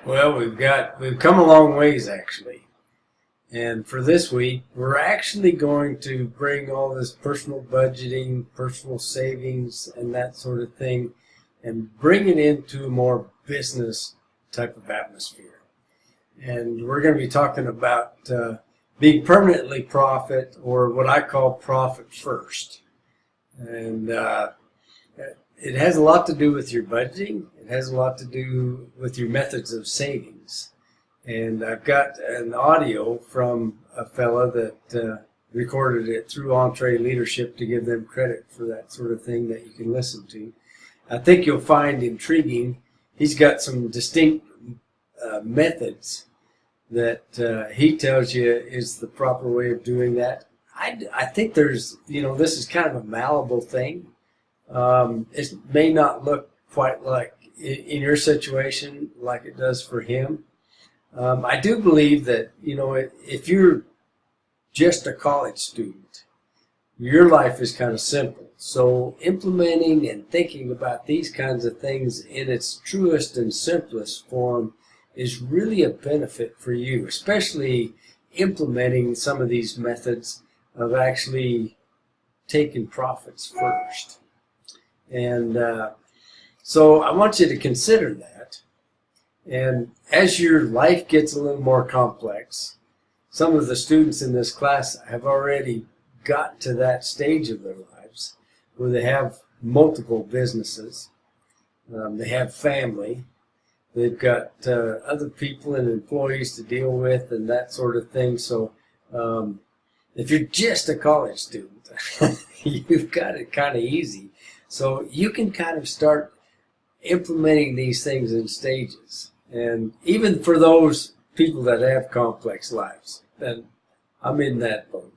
Well, we've come a long ways actually. And for this week, we're actually going to bring all this personal budgeting, personal savings, and that sort of thing, and bring it into a more business type of atmosphere. And we're going to be talking about being permanently profit, or what I call profit first. And it has a lot to do with your budgeting. It has a lot to do with your methods of savings. And I've got an audio from a fella that recorded it through Entree Leadership to give them credit for that sort of thing that you can listen to. I think you'll find intriguing. He's got some distinct methods that he tells you is the proper way of doing that. I think there's, this is kind of a malleable thing. It may not look quite like in your situation like it does for him. I do believe that, if you're just a college student, your life is kind of simple. So implementing and thinking about these kinds of things in its truest and simplest form is really a benefit for you, especially implementing some of these methods of actually taking profits first. And so I want you to consider that. And as your life gets a little more complex, some of the students in this class have already got to that stage of their lives where they have multiple businesses, they have family, they've got other people and employees to deal with and that sort of thing. So if you're just a college student, you've got it kind of easy. So you can kind of start implementing these things in stages. And even for those people that have complex lives, and I'm in that boat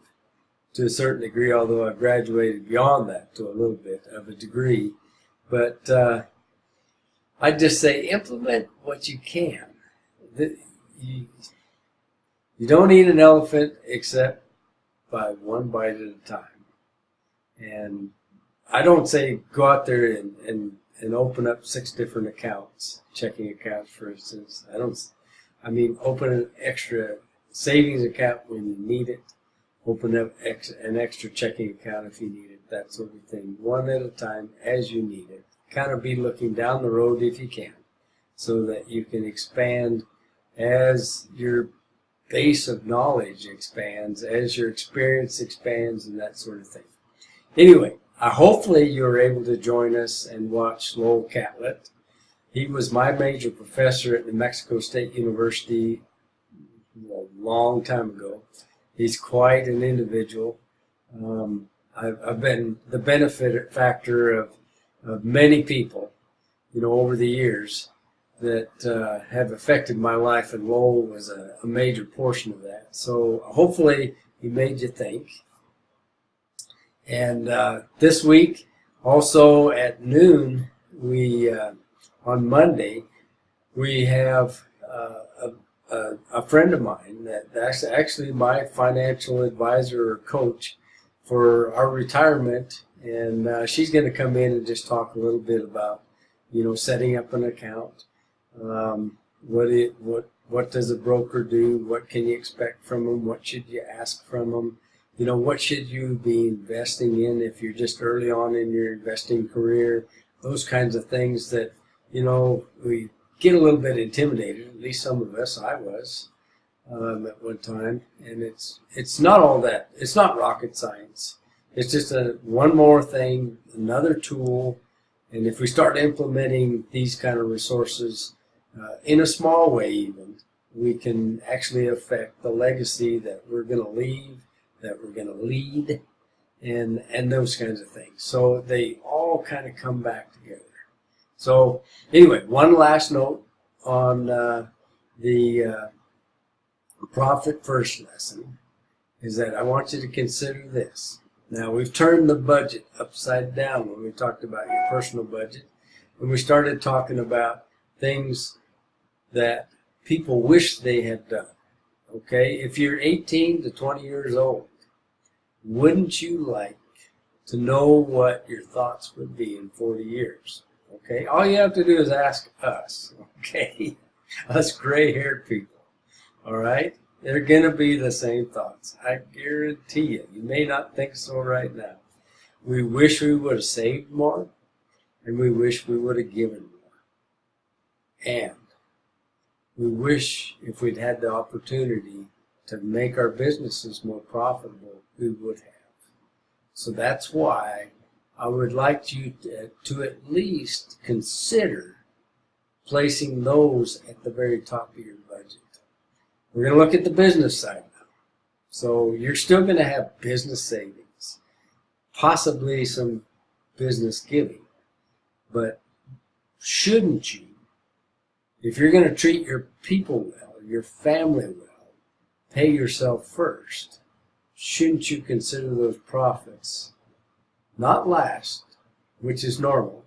to a certain degree, although I've graduated beyond that to a little bit of a degree. But I just say implement what you can. You don't eat an elephant except by one bite at a time. And I don't say go out there and open up 6 different accounts, checking accounts, for instance. I mean open an extra savings account when you need it. Open up an extra checking account if you need it, that sort of thing. One at a time as you need it. Kind of be looking down the road if you can, so that you can expand as your base of knowledge expands, as your experience expands, and that sort of thing. Anyway, hopefully you're able to join us and watch Lowell Catlett. He was my major professor at New Mexico State University a long time ago. He's quite an individual. I've been the benefit factor of many people, over the years that have affected my life, and Lowell was a major portion of that. So hopefully he made you think. And this week, also at noon, on Monday, we have a friend of mine that's actually my financial advisor or coach for our retirement, and she's going to come in and just talk a little bit about, setting up an account. What does a broker do? What can you expect from them? What should you ask from them? What should you be investing in if you're just early on in your investing career? Those kinds of things that, we get a little bit intimidated, at least some of us. I was at one time. And it's not all that. It's not rocket science. It's just one more thing, another tool. And if we start implementing these kind of resources in a small way even, we can actually affect the legacy that we're going to leave, that we're going to lead, and those kinds of things. So they all kind of come back together. So anyway, one last note on the Profit First lesson is that I want you to consider this. Now, we've turned the budget upside down when we talked about your personal budget, when we started talking about things that people wish they had done. Okay, if you're 18 to 20 years old, wouldn't you like to know what your thoughts would be in 40 years? Okay, all you have to do is ask us. Okay, Us gray-haired people, all right? They're going to be the same thoughts. I guarantee you. You may not think so right now. We wish we would have saved more, and we wish we would have given more. And we wish if we'd had the opportunity to make our businesses more profitable, we would have. So that's why I would like you to at least consider placing those at the very top of your budget. We're going to look at the business side now. So you're still going to have business savings, possibly some business giving. But shouldn't you, if you're going to treat your people well, your family well, pay yourself first, shouldn't you consider those profits not last, which is normal,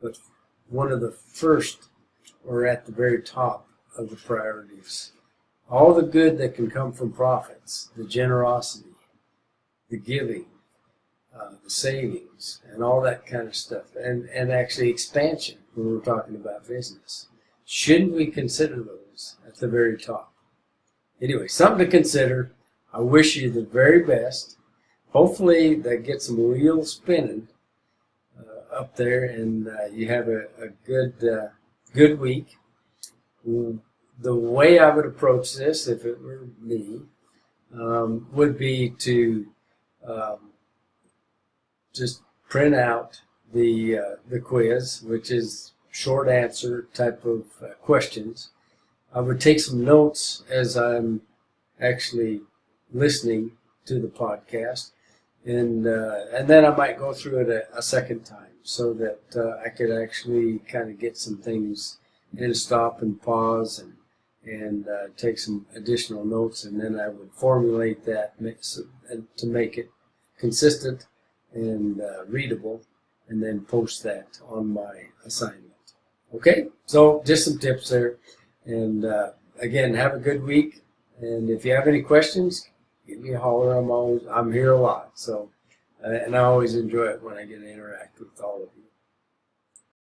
but one of the first or at the very top of the priorities? All the good that can come from profits, the generosity, the giving, the savings, and all that kind of stuff, and actually expansion when we're talking about business. Shouldn't we consider those at the very top? Anyway, something to consider. I wish you the very best. Hopefully that gets some wheels spinning up there, and you have a good week. The way I would approach this, if it were me, would be to just print out the quiz, which is short answer type of questions. I would take some notes as I'm actually listening to the podcast, and then I might go through it a second time so that I could actually kind of get some things and stop and pause and take some additional notes, and then I would formulate that to make it consistent and readable, and then post that on my assignment. Okay, so just some tips there, and again, have a good week. And if you have any questions, give me a holler. I'm here a lot, so and I always enjoy it when I get to interact with all of you.